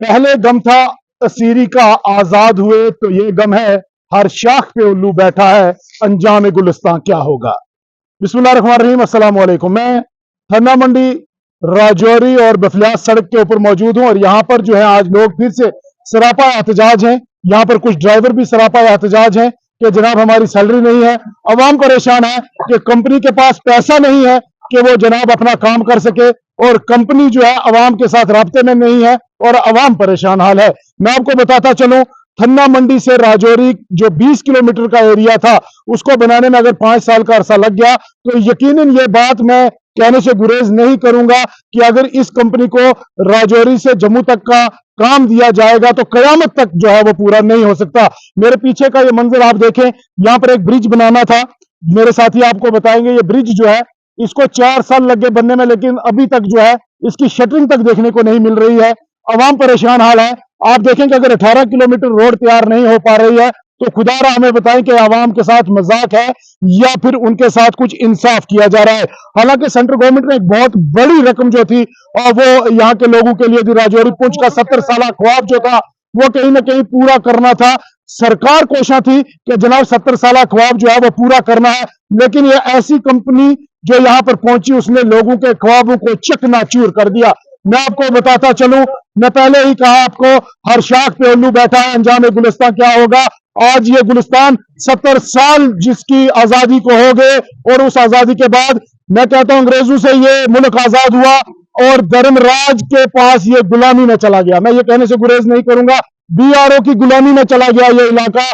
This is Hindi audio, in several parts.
पहले गम था असीरी का आजाद हुए, तो ये गम है हर शाख पे उल्लू बैठा है, अंजाम गुलिस्तान क्या होगा। बिस्मिल्लाहिर्रहमानिर्रहीम, अस्सलाम वालेकुम। मैं थन्ना मंडी राजौरी और बफलियास सड़क के ऊपर मौजूद हूं और यहाँ पर जो है आज लोग फिर से सरापा एहतजाज हैं। यहाँ पर कुछ ड्राइवर भी सरापा एहतजाज हैं कि जनाब हमारी सैलरी नहीं है। अवाम परेशान है कि कंपनी के पास पैसा नहीं है कि वो जनाब अपना काम कर सके और कंपनी जो है अवाम के साथ राब्ते में नहीं है और अवाम परेशान हाल है। मैं आपको बताता चलूं, थन्ना मंडी से राजौरी जो 20 किलोमीटर का एरिया था उसको बनाने में अगर 5 साल का अरसा लग गया तो यकीनन ये बात मैं कहने से गुरेज नहीं करूंगा कि अगर इस कंपनी को राजौरी से जम्मू तक का काम दिया जाएगा तो कयामत तक जो है वो पूरा नहीं हो सकता। मेरे पीछे का ये मंजर आप देखें, यहाँ पर एक ब्रिज बनाना था। मेरे साथी आपको बताएंगे ये ब्रिज जो है इसको 4 साल लग गए बनने में, लेकिन अभी तक जो है इसकी शटरिंग तक देखने को नहीं मिल रही है। अवाम परेशान हाल है। आप देखें कि अगर 18 किलोमीटर रोड तैयार नहीं हो पा रही है तो खुदारा हमें बताएं कि आवाम के साथ मजाक है या फिर उनके साथ कुछ इंसाफ किया जा रहा है। हालांकि सेंट्रल गवर्नमेंट ने एक बहुत बड़ी रकम जो थी और वो यहाँ के लोगों के लिए थी, राजौरी पुंछ का 70 साल ख्वाब जो था वो कहीं ना कहीं पूरा करना था। सरकार कोशिश थी कि जनाब 70 साल ख्वाब जो है वो पूरा करना है, लेकिन ये ऐसी कंपनी जो यहाँ पर पहुंची उसने लोगों के ख्वाबों को चकनाचूर कर दिया। मैं आपको बताता चलूं, मैं पहले ही कहा आपको हर शाख पे उल्लू बैठा है, अंजाम गुलिस्तान क्या होगा। आज ये गुलिस्तान 70 साल जिसकी आजादी को हो गए और उस आजादी के बाद मैं कहता हूं अंग्रेजों से ये मुल्क आजाद हुआ और धर्मराज के पास ये गुलामी में चला गया। मैं ये कहने से गुरेज नहीं करूंगा, बीआरओ की गुलामी में चला गया ये इलाका,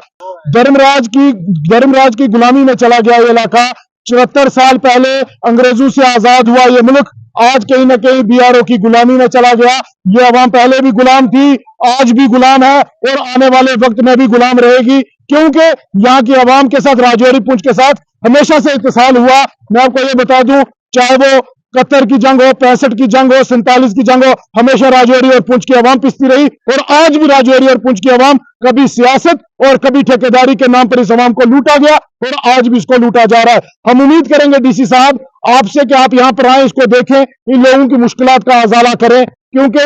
धर्मराज की गुलामी में चला गया ये इलाका। 74 साल पहले अंग्रेजों से आजाद हुआ ये मुल्क आज कहीं ना कहीं बीआरओ की गुलामी में चला गया। ये अवाम पहले भी गुलाम थी, आज भी गुलाम है और आने वाले वक्त में भी गुलाम रहेगी, क्योंकि यहाँ की अवाम के साथ राजौरी पुंछ के साथ हमेशा से इत्तेसाल हुआ। मैं आपको ये बता दूं, चाहे वो 71 की जंग हो, 65 की जंग हो, 47 की जंग हो, हमेशा राजौरी और पुंछ की अवाम पिसती रही और आज भी राजौरी और पुंछ की अवाम कभी सियासत और कभी ठेकेदारी के नाम पर इस अवाम को लूटा गया और आज भी इसको लूटा जा रहा है। हम उम्मीद करेंगे डीसी साहब आपसे कि आप यहाँ पर आए, इसको देखें, इन लोगों की मुश्किलात का अजाला करें, क्योंकि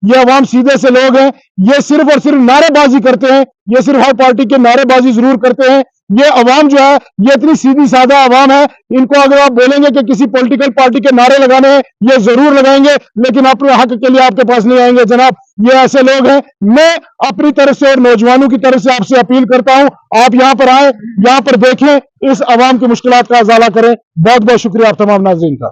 ये अवाम सीधे से लोग हैं। ये सिर्फ और सिर्फ नारेबाजी करते हैं, ये सिर्फ हर पार्टी के नारेबाजी जरूर करते हैं। ये अवाम जो है ये इतनी सीधी साधा अवाम है, इनको अगर आप बोलेंगे कि किसी पॉलिटिकल पार्टी के नारे लगाने हैं ये जरूर लगाएंगे, लेकिन अपने हक के लिए आपके पास नहीं आएंगे। जनाब ये ऐसे लोग हैं। मैं अपनी तरफ से और नौजवानों की तरफ से आपसे अपील करता हूं, आप यहाँ पर आए, यहाँ पर देखें, इस अवाम की मुश्किलात का अजाला करें। बहुत बहुत शुक्रिया आप तमाम नाज़रीन का।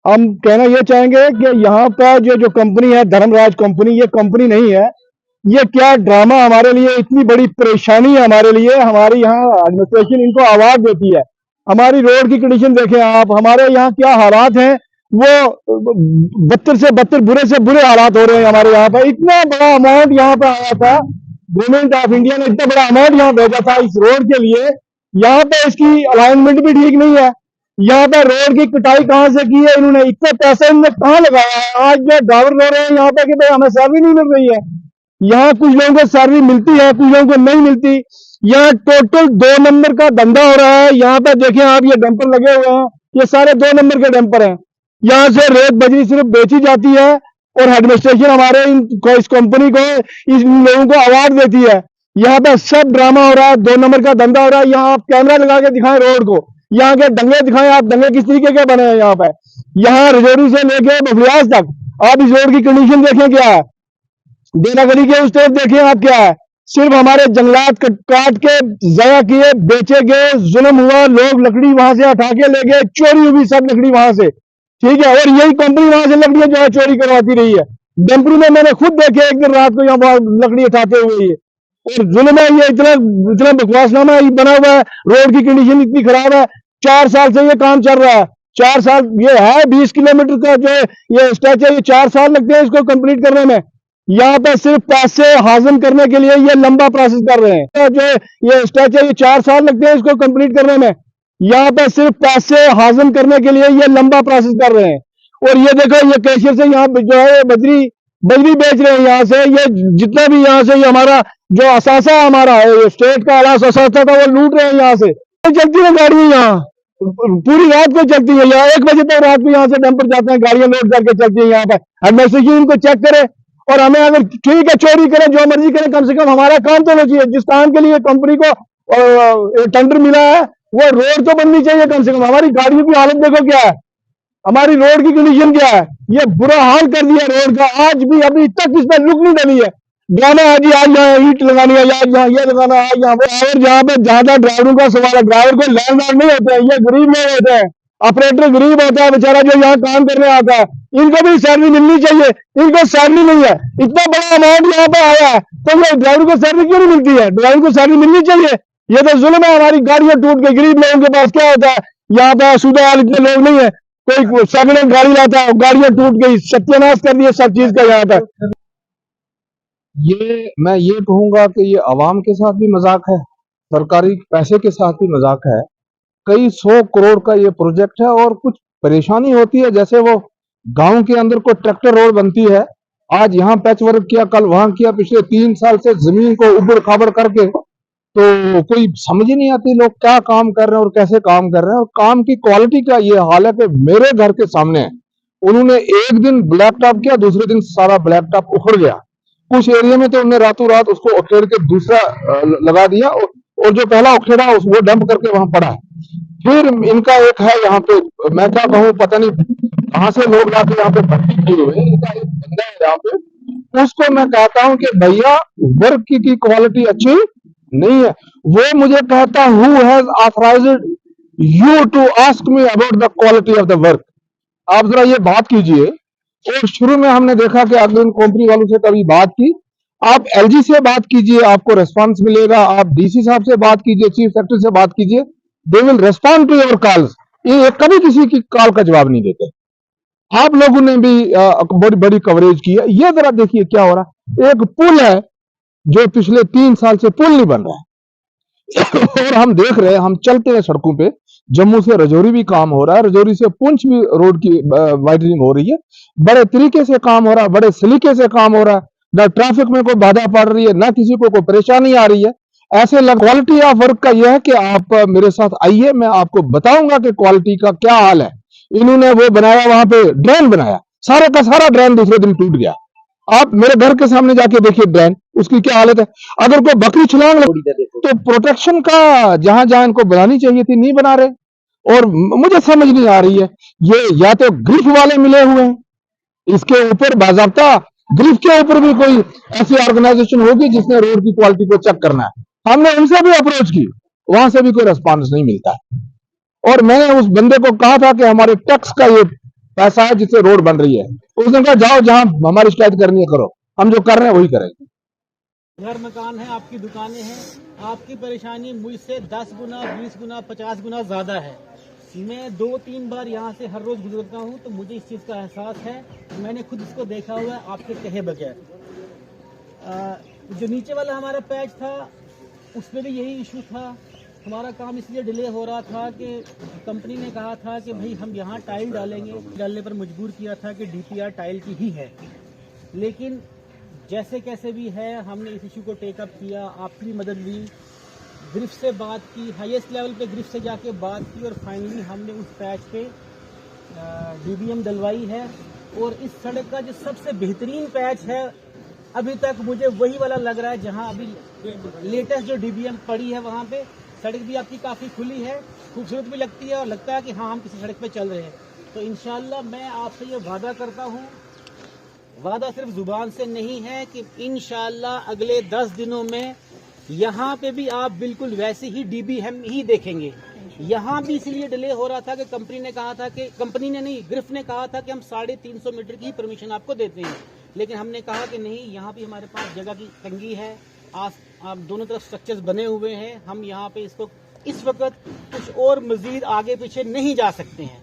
हम कहना यह चाहेंगे कि यहाँ पर जो कंपनी है धर्मराज कंपनी, ये कंपनी नहीं है, ये क्या ड्रामा हमारे लिए इतनी बड़ी परेशानी है हमारे लिए। हमारी यहाँ एडमिनिस्ट्रेशन इनको आवाज देती है। हमारी रोड की कंडीशन देखें आप, हमारे यहाँ क्या हालात हैं, वो बदतर से बदतर, बुरे से बुरे हालात हो रहे हैं हमारे यहाँ पर। इतना बड़ा अमाउंट यहाँ पर आया था, गवर्नमेंट ऑफ इंडिया ने इतना बड़ा अमाउंट यहाँ भेजा था इस रोड के लिए, यहाँ पर इसकी अलाइनमेंट भी ठीक नहीं है। यहाँ पर रोड की कटाई कहाँ से की है इन्होंने, इतना पैसा इन्होंने कहाँ लगाया है। आज जो ड्राइवर रो रहे हैं यहाँ पे कि भाई हमें सैलरी नहीं मिल रही है। यहाँ कुछ लोगों को सैलरी मिलती है, कुछ लोगों को नहीं मिलती। यहाँ टोटल 2 नंबर का धंधा हो रहा है। यहाँ पे देखें आप, ये डंपर लगे हुए हैं, ये सारे 2 नंबर के डंपर हैं। यहाँ से रेत बजरी सिर्फ बेची जाती है और एडमिनिस्ट्रेशन हमारे इस कंपनी को, इस लोगों को अवार्ड देती है। यहाँ पे सब ड्रामा हो रहा है, 2 नंबर का धंधा हो रहा है। यहाँ आप कैमरा लगा के दिखाएं रोड को, यहाँ के दंगे दिखाएं आप, दंगे किस तरीके के बने हैं यहाँ पे। यहाँ राजौरी से लेके बफलियास तक आप इस रोड की कंडीशन देखें क्या है। देना गली के उस तरफ देखें आप क्या है, सिर्फ हमारे जंगलात काट के जया किए, बेचे गए, जुल्म हुआ, लोग लकड़ी वहां से उठा के ले गए, चोरी हुई सब लकड़ी वहां से, ठीक है। और यही कंपनी वहां से लकड़ियां जो है चोरी करवाती रही है। डंपरू में मैंने खुद देखे एक दिन रात को यहाँ लकड़ी उठाते हुए, और जुल्म है ये, इतना बकवासनामा बना हुआ है। रोड की कंडीशन इतनी खराब है, 4 साल से ये काम चल रहा है। 4 साल ये है, 20 किलोमीटर का जो ये स्ट्रेच है, ये 4 साल लगते हैं इसको कंप्लीट करने में। यहाँ पे सिर्फ पैसे हासिल करने के लिए ये लंबा प्रोसेस कर रहे हैं। जो ये स्ट्रेच है, ये 4 साल लगते हैं इसको कंप्लीट करने में। यहाँ पे सिर्फ पैसे हासिल करने के लिए ये लंबा प्रोसेस कर रहे हैं। और ये देखो, ये कैशियर से यहाँ जो है बजरी बेच रहे हैं यहाँ से। ये जितना भी यहाँ से ये हमारा जो असासा हमारा है, स्टेट का असासा था वो लूट रहे हैं यहाँ से। चलती है गाड़ियां यहाँ, पूरी रात को चलती है। यहाँ 1 बजे तक रात को यहाँ से डंपर जाते हैं, गाड़ियां लोड करके चलती है यहाँ पर। एडमिनिस्ट्रेशन इनको चेक करे। और हमें अगर ठीक है चोरी करें जो मर्जी करें, कम से कम हमारा काम तो होना चाहिए। जिस काम के लिए कंपनी को टेंडर मिला है वो रोड तो बननी चाहिए कम से कम। हमारी गाड़ियों की हालत देखो क्या है, हमारी रोड की कंडीशन क्या है, ये बुरा हाल कर दिया रोड का। आज भी अभी तक इस पर लुक नहीं डली है। जाना है जी, आज यहाँ ईट लगानी है, आज यहाँ ये लगाना है, आज यहाँ और जहाँ पे ज्यादा ड्राइवरों का सवाल है, ड्राइवर को लैंडलॉर्ड नहीं होते हैं, ये गरीब लोग होते हैं। ऑपरेटर गरीब होता है बेचारा जो यहाँ काम करने आता है, इनको भी सैलरी मिलनी चाहिए, इनको सैलरी नहीं है। इतना बड़ा अमाउंट यहाँ पे आया है तो ये ड्राइवर को सैलरी क्यों नहीं मिलती है? ड्राइवर को सैलरी मिलनी चाहिए। ये तो जुल्म है, हमारी गाड़ियां टूट गई। गरीब लोगों के पास क्या होता है, यहाँ पे सूदेहाल इतने लोग नहीं है, कोई सेकंड हैंड गाड़ी लाता है, गाड़ियां टूट गई, सत्यानाश कर दिया सब चीज का यहाँ पर। मैं ये कहूंगा कि ये आवाम के साथ भी मजाक है, सरकारी पैसे के साथ भी मजाक है। कई 100 करोड़ का ये प्रोजेक्ट है और कुछ परेशानी होती है, जैसे वो गांव के अंदर कोई ट्रैक्टर रोड बनती है, आज यहाँ पैच वर्क किया, कल वहां किया, पिछले 3 साल से जमीन को उबड़ खाबड़ करके, तो कोई समझ ही नहीं आती लोग क्या काम कर रहे हैं और कैसे काम कर रहे हैं। और काम की क्वालिटी का ये हाल है कि मेरे घर के सामने उन्होंने एक दिन ब्लैक टॉप किया, दूसरे दिन सारा ब्लैक टॉप उखड़ गया। कुछ एरिया में तो उन्होंने रातों रात उसको उखेड़ के दूसरा लगा दिया, और जो पहला उखेड़ा वो डंप करके वहां पड़ा है। फिर इनका एक है यहाँ पे, मैं क्या कहूँ, पता नहीं कहां से लोग लाके यहाँ पे भर्ती किए हुए हैं। इनका एक बंदा है यहाँ पे, उसको मैं कहता हूँ कि भैया वर्क की क्वालिटी अच्छी नहीं है। वो मुझे कहता, who has authorised you to ask me about the quality of the work? आप जरा ये बात कीजिए। और शुरू में हमने देखा कि अगर इन कंपनी वालों से कभी बात की, आप एलजी से बात कीजिए, आपको रेस्पॉन्स मिलेगा। आप डीसी साहब से बात कीजिए, चीफ सेक्रेटरी से बात कीजिए, they will respond to your calls. ये कभी किसी की कॉल का जवाब नहीं देते। आप लोगों ने भी बड़ी बड़ी कवरेज की है। ये जरा देखिए क्या हो रहा है। एक पुल है जो पिछले 3 साल से पुल नहीं बन रहा है और हम देख रहे हैं, हम चलते हैं सड़कों पे, जम्मू से रजौरी भी काम हो रहा है, रजौरी से पुंछ भी रोड की वाइडनिंग हो रही है। बड़े तरीके से काम हो रहा है, बड़े सलीके से काम हो रहा है, ना ट्रैफिक में कोई बाधा पड़ रही है, ना किसी को कोई परेशानी आ रही है। ऐसे क्वालिटी ऑफ वर्क का यह है कि आप मेरे साथ आइए, मैं आपको बताऊंगा कि क्वालिटी का क्या हाल है। इन्होंने वो बनाया, वहां पे ड्रेन बनाया, सारे का सारा ड्रेन दूसरे दिन टूट गया। आप मेरे घर के सामने जाके देखिए ड्रेन, उसकी क्या हालत है। अगर कोई बकरी छलांग तो प्रोटेक्शन का जहां जहां इनको बनानी चाहिए थी नहीं बना रहे। और मुझे समझ नहीं आ रही है, ये या तो ग्रिफ वाले मिले हुए हैं, इसके ऊपर बाजाब्ता ग्रिफ के ऊपर भी कोई ऐसी ऑर्गेनाइजेशन होगी जिसने रोड की क्वालिटी को चेक करना है। हमने उनसे भी अप्रोच की, वहां से भी कोई रिस्पॉन्स नहीं मिलता है। और मैंने उस बंदे को कहा था कि हमारे टैक्स का ये पैसा है जिससे रोड बन रही है। उसने कहा जाओ जहां हमारी शिकायत करनी है करो, हम जो कर रहे हैं वही करेंगे। घर मकान है, आपकी दुकानें हैं, आपकी परेशानी मुझसे 10 गुना, 20 गुना, 50 गुना ज्यादा है। मैं 2-3 बार यहाँ से हर रोज गुजरता हूँ तो मुझे इस चीज का एहसास है। मैंने खुद इसको देखा हुआ है आपके कहे बगैर। जो नीचे वाला हमारा पैच था उसमें भी यही इशू था। हमारा काम इसलिए डिले हो रहा था कि कंपनी ने कहा था कि भाई हम यहाँ टाइल डालेंगे, डालने पर मजबूर किया था कि डीपीआर टाइल की ही है। लेकिन जैसे कैसे भी है हमने इस इशू को टेकअप किया, आपकी भी मदद ली, ग्रिफ से बात की, हाईएस्ट लेवल पे ग्रिफ से जाके बात की और फाइनली हमने उस पैच पे डीबीएम डलवाई है। और इस सड़क का जो सबसे बेहतरीन पैच है अभी तक मुझे वही वाला लग रहा है जहां अभी लेटेस्ट जो डीबीएम पड़ी है वहां पे। सड़क भी आपकी काफ़ी खुली है, खूबसूरत भी लगती है और लगता है कि हाँ हम किसी सड़क पे चल रहे हैं। तो इंशाल्लाह मैं आपसे ये वादा करता हूँ, वादा सिर्फ जुबान से नहीं है, कि इंशाल्लाह अगले 10 दिनों में यहाँ पे भी आप बिल्कुल वैसे ही डीबीएम ही देखेंगे। यहाँ भी इसलिए डिले हो रहा था कि कंपनी ने कहा था कि, कंपनी ने नहीं, ग्रिफ ने कहा था कि हम 350 मीटर की परमिशन आपको देते हैं। लेकिन हमने कहा कि नहीं, यहाँ भी हमारे पास जगह की तंगी है, आप दोनों तरफ स्ट्रक्चर्स बने हुए हैं, हम यहाँ पे इसको इस वक्त कुछ और मजीद आगे पीछे नहीं जा सकते हैं।